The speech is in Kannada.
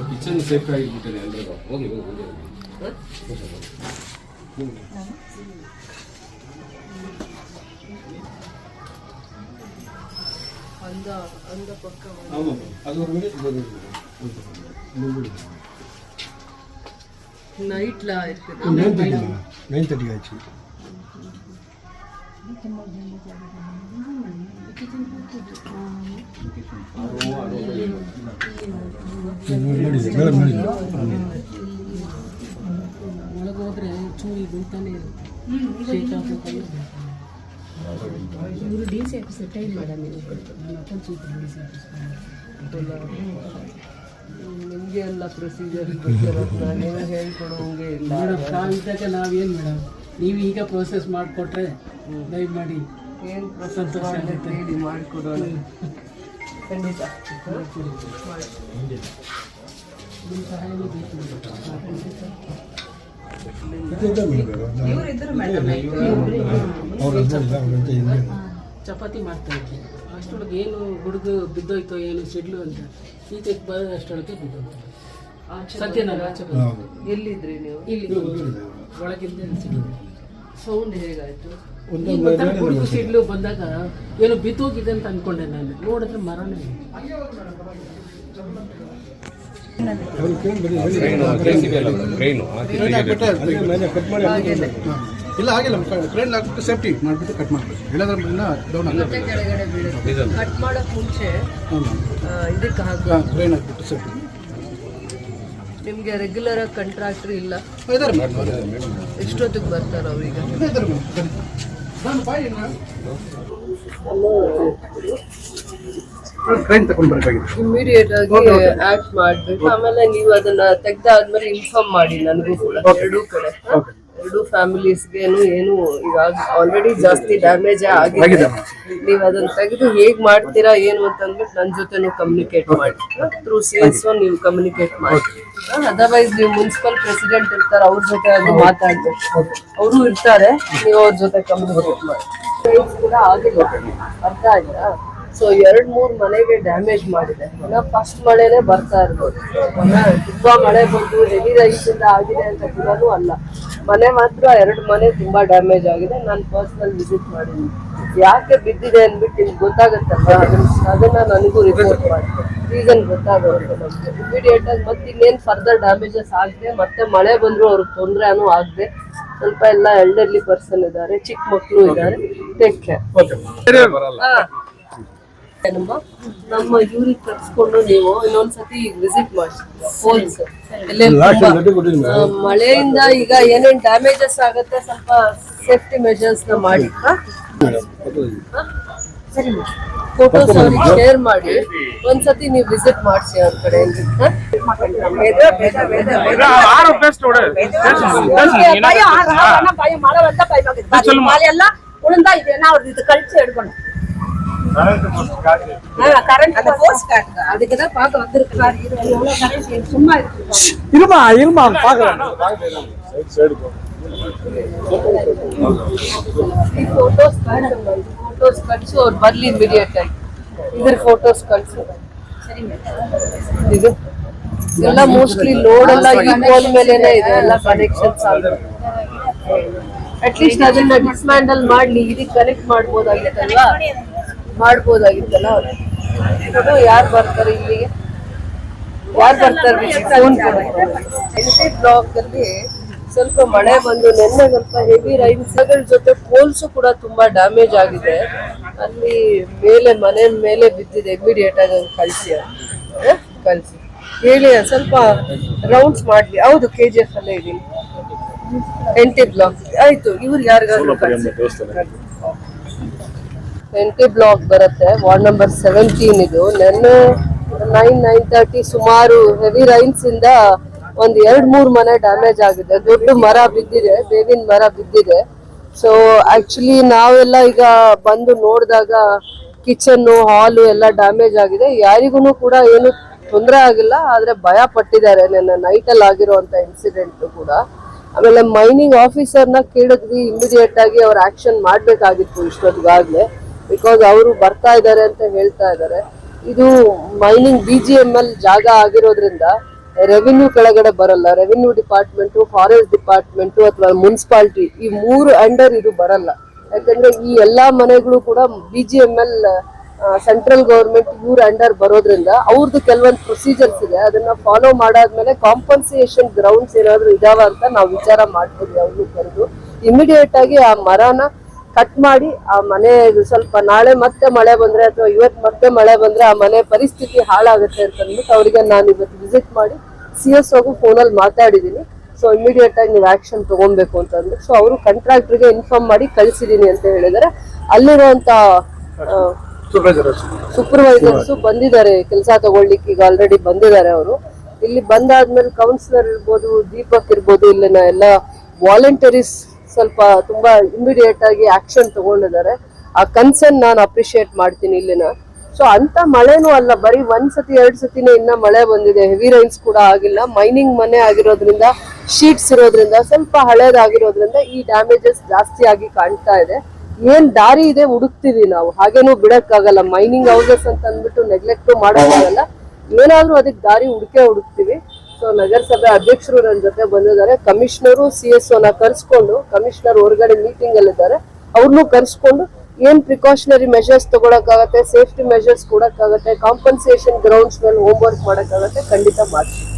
ಕಿಚನ್ ಸೇಫ್ ಆಗಿಬಿಟ್ಟಿದೆ ಎಲ್ಲರಿಗೂ. ಹೋಗಿ நைட்ல இருக்குது 9:30 ஆச்சு. ಒಳಗೋದ್ರೆ ಚೂರಿ ಬೀಳ್ತಾನೆ ಇವರು D C office time madam ನಿಮಗೆ ಎಲ್ಲ ಪ್ರೊಸೀಜರ್ ನಾನೇನು ಹೇಳ್ಕೊಡೋಂಗೆ ಇಲ್ಲ ಮೇಡಮ್. ನಾವಿದ್ದಾಗ ನಾವೇನು ಮೇಡಮ್, ನೀವು ಈಗ ಪ್ರೋಸೆಸ್ ಮಾಡಿಕೊಟ್ರೆ ದಯಮಾಡಿ ಏನು ಪ್ರೋಸೆಸ್ ಹೇಳಿ ಮಾಡಿಕೊಡೋಣ. ಖಂಡಿತ ನಿಮ್ಮ ಸಹಾಯನೂ ಬೇಕು. ಚಪಾತಿ ಮಾಡ್ತಾ ಇದ್ದೆ, ಅಷ್ಟೊಳಗೆ ಏನು ಹುಡುಗ ಬಿದ್ದೋಯ್ತೋ ಏನು ಸಿಡ್ಲು ಅಂತ ಈಚೆಗೆ ಬರೋದು ಅಷ್ಟೊಳಗೆ ಬಿದ್ದೋಯ್ತು. ಸತ್ಯನಗರ ಎಲ್ಲಿದ್ರಿ ನೀವು? ಇಲ್ಲಿ ಒಳಗಿಂದ ಸೌಂಡ್ ಹೇಗಾಯ್ತು? ಹುಡುಗ ಸಿಡ್ಲು ಬಂದಾಗ ಏನೋ ಬಿದ್ದೋಗಿದೆ ಅಂತ ಅನ್ಕೊಂಡೆ ನಾನು. ನೋಡಿದ್ರೆ ಮರನೇ. ಇಲ್ಲ ಆಗಿಲ್ಲ, ಕ್ರೇನ್ ಹಾಕ್ಬಿಟ್ಟು ಸೇಫ್ಟಿ ಮಾಡಿಬಿಟ್ಟು ಕಟ್ ಮಾಡಬೇಕು. ಇಲ್ಲದ್ರೆ ಡೌನ್ ಆಗುತ್ತೆ. ಕಟ್ ಮಾಡೋಕೆ ಮುಂಚೆ ಇದಕ್ಕೆ ಕ್ರೇನ್ ಹಾಕ್ಬಿಟ್ಟು ಸೇಫ್ಟಿ. ನಿಮಗೆ ರೆಗ್ಯುಲರ್ ಆಗಿ ಕಾಂಟ್ರಾಕ್ಟರ್ ಇಲ್ಲ? ಇದ್ದಾರೆ. ಎಷ್ಟೊತ್ತಿಗೆ ಬರ್ತಾರೆ ಅವ್ರೀಗ? ಕ್ರೇನ್ ತಗೊಂಡು ಬರಬೇಕಾಗಿದೆ. ಇಮಿಡಿಯೇಟ್ ಆಗಿ ಆಕ್ಟ್ ಮಾಡ್ಬೇಕು. ಆಮೇಲೆ ನೀವು ಅದನ್ನ ತೆಗ್ದಾದ್ಮೇಲೆ ಇನ್ಫಾರ್ಮ್ ಮಾಡಿ ನನಗೂ ಕೂಡ. ಎರಡೂ ಕಡೆ, ಎರಡೂ ಫ್ಯಾಮಿಲೀಸ್ಗೇನು ಏನು ಈಗ ಆಲ್ರೆಡಿ ಜಾಸ್ತಿ ಡ್ಯಾಮೇಜ್ ಆಗಿದೆ. ನೀವು ಅದನ್ನ ತೆಗೆದು ಹೇಗ್ ಮಾಡ್ತೀರಾ ಏನು ಅಂತ ಅಂದ್ಬಿಟ್ಟು ನನ್ನ ಜೊತೆನೂ ಕಮ್ಯುನಿಕೇಟ್ ಮಾಡಿ. ಥ್ರೂ CSO ನೀವು ಕಮ್ಯುನಿಕೇಟ್ ಮಾಡಿ. ಅದರ್ವೈಸ್ ನೀವು ಮುನ್ಸಿಪಲ್ ಪ್ರೆಸಿಡೆಂಟ್ ಇರ್ತಾರೆ, ಅವ್ರ ಜೊತೆ ಅದು ಮಾತಾಡ್ಬೇಕು. ಅವರು ಇರ್ತಾರೆ, ನೀವು ಅವ್ರ ಜೊತೆ ಕಮ್ಯುನಿಕೇಟ್ ಮಾಡಿ. ಕೂಡ ಆಗಿಲ್ಲ, ಅರ್ಥ ಆಯ್ತಾ? ಸೊ 2-3 ಮನೆಗೆ ಡ್ಯಾಮೇಜ್ ಮಾಡಿದೆ. ಫಸ್ಟ್ ಮಳೆನೇ ಬರ್ತಾ ಇರ್ಬೋದು. ತುಂಬಾ ಮಳೆ ಬಂದು ಹೆವಿ ರೈಸ್ ಇಂದ ಆಗಿದೆ ಅಂತ ಕೂಡ ಅಲ್ಲ. ಮನೆ ಮಾತ್ರ 2 ಮನೆ ತುಂಬಾ ಡ್ಯಾಮೇಜ್ ಆಗಿದೆ. ನಾನು ಪರ್ಸನಲ್ ವಿಸಿಟ್ ಮಾಡಿದ್ದೀನಿ. ಯಾಕೆ ಬಿದ್ದಿದೆ ಅಂದ್ಬಿಟ್ಟು ನಿಮ್ಗೆ ಗೊತ್ತಾಗುತ್ತಲ್ಲ, ಅದನ್ನ ನನಗೂ ರಿಪೋರ್ಟ್ ಮಾಡ್ತೀನಿ. ರೀಸನ್ ಗೊತ್ತಾಗುತ್ತೆ ನಮ್ಗೆ ಇಮಿಡಿಯೇಟ್ ಆಗಿ. ಮತ್ತೆ ಇನ್ನೇನು ಫರ್ದರ್ ಡ್ಯಾಮೇಜಸ್ ಆಗದೆ, ಮತ್ತೆ ಮಳೆ ಬಂದ್ರು ಅವ್ರಿಗೆ ತೊಂದರೆನೂ ಆಗದೆ. ಸ್ವಲ್ಪ ಎಲ್ಲ ಎಲ್ಡರ್ಲಿ ಪರ್ಸನ್ ಇದ್ದಾರೆ, ಚಿಕ್ಕ ಮಕ್ಕಳು ಇದ್ದಾರೆ. Take care. ನಮ್ಮ ಇವ್ರಿಗೆ ಕರ್ಸ್ಕೊಂಡು ನೀವು ಇನ್ನೊಂದ್ಸತಿ ವಿಸಿಟ್ ಮಾಡಿ. ಫೋನ್ಸ್ ಮಳೆಯಿಂದ ಈಗ ಏನೇನ್ ಡ್ಯಾಮೇಜಸ್ ಆಗುತ್ತೆ ಸ್ವಲ್ಪ ಸೇಫ್ಟಿ ಮೆಜರ್ಸ್ ನ ಮಾಡಿ. ಫೋಟೋಸ್ ಅವ್ರಿಗೆ ಶೇರ್ ಮಾಡಿ. ಒಂದ್ಸತಿ ನೀವು ವಿಸಿಟ್ ಮಾಡಿಸಿ ಅವ್ರ ಕಡೆ. ಉಳಿದ ಇದೆಯನ್ನ ಅವ್ರದ್ದು ಕಳಿಸಿ ಹಿಡ್ಕೊಂಡು அதுக்குதான் பார்க்க வந்திருக்காரு. சும்மா இருமா இருமா பாக்கலாம். ಫೋಟೋಸ್ ಕಳಿಸು, ಅವ್ರು ಬರ್ಲಿ ಇಮಿಡಿಯೇಟ್ ಆಗಿ. ಇದ್ರ ಫೋಟೋಸ್ ಕಳಿಸು. ಇದು ಎಲ್ಲ ಮೋಸ್ಟ್ಲಿ ಲೋಡ್ ಎಲ್ಲ ಈ ಫೋನ್ ಮೇಲೆನೆ ಇದೆ, ಎಲ್ಲ ಕನೆಕ್ಷನ್ಸ್ ಆಗಿದೆ. ಅಟ್ಲೀಸ್ಟ್ ಅದನ್ನ ಡಿಸ್ಮ್ಯಾಂಡಲ್ ಮಾಡ್ಲಿ, ಇದಕ್ಕೆ ಕನೆಕ್ಟ್ ಮಾಡ್ಬೋದಾಗಿತ್ತಲ್ವಾ? ಮಾಡ್ಬೋದಾಗಿತ್ತಲ್ಲ. ಯಾರು ಬರ್ತಾರೆ ಇಲ್ಲಿಗೆ? ಯಾರು ಬರ್ತಾರೆ? ಫೋನ್ ಬ್ಲಾಕ್ ಅಲ್ಲಿ ಸ್ವಲ್ಪ ಮಳೆ ಬಂದು ನಿನ್ನೆ ಸ್ವಲ್ಪ ಹೆವಿ ರೈನ್ಸ್ ಜೊತೆ ಪೋಲ್ಸು ಕೂಡ ತುಂಬಾ ಡ್ಯಾಮೇಜ್ ಆಗಿದೆ. ಅಲ್ಲಿ ಮೇಲೆ ಮನೆ ಮೇಲೆ ಬಿದ್ದಿದೆ. ಇಮಿಡಿಯೇಟ್ ಆಗಿ ಕಳಿಸಿ ಕಳಿಸಿ ಹೇಳಿ. ಸ್ವಲ್ಪ ರೌಂಡ್ಸ್ ಮಾಡ್ಲಿ. ಹೌದು, KGF ಅಲ್ಲೇ ಇದೀನಿ. NT ಬ್ಲಾಕ್ ಆಯ್ತು. ಇವ್ರು ಯಾರಿಗಾದ್ರು 20 ಬ್ಲಾಕ್ ಬರುತ್ತೆ, ವಾರ್ಡ್ ನಂಬರ್ 17 ಇದು. ನಿನ್ನೆ 9:30 ಸುಮಾರು ಹೆವಿ ರೈನ್ಸ್ ಇಂದ ಒಂದ್ 2-3 ಮನೆ ಡ್ಯಾಮೇಜ್ ಆಗಿದೆ. ದೊಡ್ಡ ಮರ ಬಿದ್ದಿದೆ, ಬೇವಿನ ಮರ ಬಿದ್ದಿದೆ. ಸೊ ಆಕ್ಚುಲಿ ನಾವೆಲ್ಲ ಈಗ ಬಂದು ನೋಡಿದಾಗ ಕಿಚನ್ ಹಾಲು ಎಲ್ಲ ಡ್ಯಾಮೇಜ್ ಆಗಿದೆ. ಯಾರಿಗೂ ಕೂಡ ಏನು ತೊಂದರೆ ಆಗಿಲ್ಲ, ಆದ್ರೆ ಭಯ ಪಟ್ಟಿದ್ದಾರೆ ನನ್ನ ನೈಟ್ ಅಲ್ಲಿ ಆಗಿರುವಂತ ಇನ್ಸಿಡೆಂಟ್ ಕೂಡ. ಆಮೇಲೆ ಮೈನಿಂಗ್ ಆಫೀಸರ್ನ ಕೇಳಿದ್ವಿ, ಇಮಿಡಿಯೇಟ್ ಆಗಿ ಅವ್ರ ಆಕ್ಷನ್ ಮಾಡ್ಬೇಕಾಗಿತ್ತು ಇಷ್ಟೊತ್ತಿಗಾಗ್ಲೇ, ಬಿಕಾಸ್ ಅವರು ಬರ್ತಾ ಇದ್ದಾರೆ ಅಂತ ಹೇಳ್ತಾ ಇದ್ದಾರೆ. ಇದು ಮೈನಿಂಗ್ BGML ಜಾಗ ಆಗಿರೋದ್ರಿಂದ ರೆವಿನ್ಯೂ ಕೆಳಗಡೆ ಬರಲ್ಲ. ರೆವಿನ್ಯೂ ಡಿಪಾರ್ಟ್ಮೆಂಟು, ಫಾರೆಸ್ಟ್ ಡಿಪಾರ್ಟ್ಮೆಂಟು ಅಥವಾ ಮುನ್ಸಿಪಾಲಿಟಿ ಈ 3 ಅಂಡರ್ ಇದು ಬರಲ್ಲ. ಯಾಕಂದ್ರೆ ಈ ಎಲ್ಲಾ ಮನೆಗಳು ಕೂಡ BGML ಸೆಂಟ್ರಲ್ ಗವರ್ಮೆಂಟ್ ಇವ್ರ ಅಂಡರ್ ಬರೋದ್ರಿಂದ ಅವ್ರದ್ದು ಕೆಲವೊಂದು ಪ್ರೊಸೀಜರ್ಸ್ ಇದೆ. ಅದನ್ನ ಫಾಲೋ ಮಾಡಾದ್ಮೇಲೆ ಕಾಂಪನ್ಸೇಷನ್ ಗ್ರೌಂಡ್ಸ್ ಏನಾದ್ರು ಇದಾವ ಅಂತ ನಾವು ವಿಚಾರ ಮಾಡ್ತೀವಿ. ಅವ್ರನ್ನು ಕರೆದು ಇಮಿಡಿಯೇಟ್ ಆಗಿ ಆ ಮರನ ಕಟ್ ಮಾಡಿ ಆ ಮನೆ ಸ್ವಲ್ಪ ನಾಳೆ ಮತ್ತೆ ಮಳೆ ಬಂದ್ರೆ ಅಥವಾ ಇವತ್ತು ಮತ್ತೆ ಮಳೆ ಬಂದ್ರೆ ಆ ಮನೆ ಪರಿಸ್ಥಿತಿ ಹಾಳಾಗುತ್ತೆ ಅಂತ ಅಂದ್ಬಿಟ್ಟು ಅವರಿಗೆ ನಾನು ಇವತ್ತು ವಿಸಿಟ್ ಮಾಡಿ CSOಗೂ ಫೋನಲ್ಲಿ ಮಾತಾಡಿದ್ದೀನಿ. ಸೊ ಇಮಿಡಿಯೇಟ್ ಆಗಿ ನೀವು ಆಕ್ಷನ್ ತಗೊಬೇಕು ಅಂತ ಅಂದ್ಬಿಟ್ಟು ಸೊ ಅವರು ಕಾಂಟ್ರಾಕ್ಟರ್ಗೆ ಇನ್ಫಾರ್ಮ್ ಮಾಡಿ ಕಳಿಸಿದೀನಿ ಅಂತ ಹೇಳಿದರೆ. ಅಲ್ಲಿರುವಂತ ಸೂಪರ್ವೈಸರ್ಸ್ ಬಂದಿದ್ದಾರೆ ಕೆಲಸ ತಗೊಳ್ಳಿಕ್ಕೆ, ಈಗ ಆಲ್ರೆಡಿ ಬಂದಿದ್ದಾರೆ ಅವರು. ಇಲ್ಲಿ ಬಂದಾದ್ಮೇಲೆ ಕೌನ್ಸಿಲರ್ ಇರ್ಬೋದು, ದೀಪಕ್ ಇರ್ಬೋದು, ಇಲ್ಲಿನ ಎಲ್ಲ ವಾಲಂಟರೀಸ್ ಸ್ವಲ್ಪ ತುಂಬಾ ಇಮಿಡಿಯೇಟ್ ಆಗಿ ಆಕ್ಷನ್ ತಗೊಂಡಿದ್ದಾರೆ. ಆ ಕನ್ಸರ್ನ್ ನಾನು ಅಪ್ರಿಶಿಯೇಟ್ ಮಾಡ್ತೀನಿ ಇಲ್ಲಿನ. ಸೊ ಅಂತ ಮಳೆನೂ ಅಲ್ಲ, ಬರೀ 1 ಸತಿ 2 ಸತಿನೇ ಇನ್ನ ಮಳೆ ಬಂದಿದೆ, ಹೆವಿ ರೈನ್ಸ್ ಕೂಡ ಆಗಿಲ್ಲ. ಮೈನಿಂಗ್ ಮನೆ ಆಗಿರೋದ್ರಿಂದ, ಶೀಟ್ಸ್ ಇರೋದ್ರಿಂದ, ಸ್ವಲ್ಪ ಹಳೇದಾಗಿರೋದ್ರಿಂದ ಈ ಡ್ಯಾಮೇಜಸ್ ಜಾಸ್ತಿ ಆಗಿ ಕಾಣ್ತಾ ಇದೆ. ಏನ್ ದಾರಿ ಇದೆ ಹುಡುಕ್ತಿವಿ ನಾವು, ಹಾಗೇನೂ ಬಿಡಕ್ಕಾಗಲ್ಲ. ಮೈನಿಂಗ್ ಹೌಸಸ್ ಅಂತ ಅಂದ್ಬಿಟ್ಟು ನೆಗ್ಲೆಕ್ಟ್ ಮಾಡೋಕ್ಕಾಗಲ್ಲ, ಏನಾದ್ರೂ ಅದಕ್ಕೆ ದಾರಿ ಹುಡುಕ್ತಿವಿ. ಸೊ ನಗರಸಭೆ ಅಧ್ಯಕ್ಷರು ನನ್ನ ಜೊತೆ ಬಂದಿದ್ದಾರೆ, ಕಮಿಷನರು CSOನ ಕರ್ಸ್ಕೊಂಡು, ಕಮಿಷನರ್ ಹೊರಗಡೆ ಮೀಟಿಂಗ್ ಅಲ್ಲಿದ್ದಾರೆ, ಅವ್ರನ್ನೂ ಕರ್ಸ್ಕೊಂಡು ಏನ್ ಪ್ರಿಕಾಷನರಿ ಮೆಷರ್ಸ್ ತಗೊಳಕ್ಕಾಗತ್ತೆ, ಸೇಫ್ಟಿ ಮೆಷರ್ಸ್ ಕೊಡಕ್ಕಾಗತ್ತೆ, ಕಾಂಪನ್ಸೇಷನ್ ಗ್ರೌಂಡ್ಸ್ ಮೇಲೆ ಹೋಮ್ ವರ್ಕ್ ಮಾಡಕ್ಕಾಗತ್ತೆ, ಖಂಡಿತ ಮಾಡ್ತೀವಿ.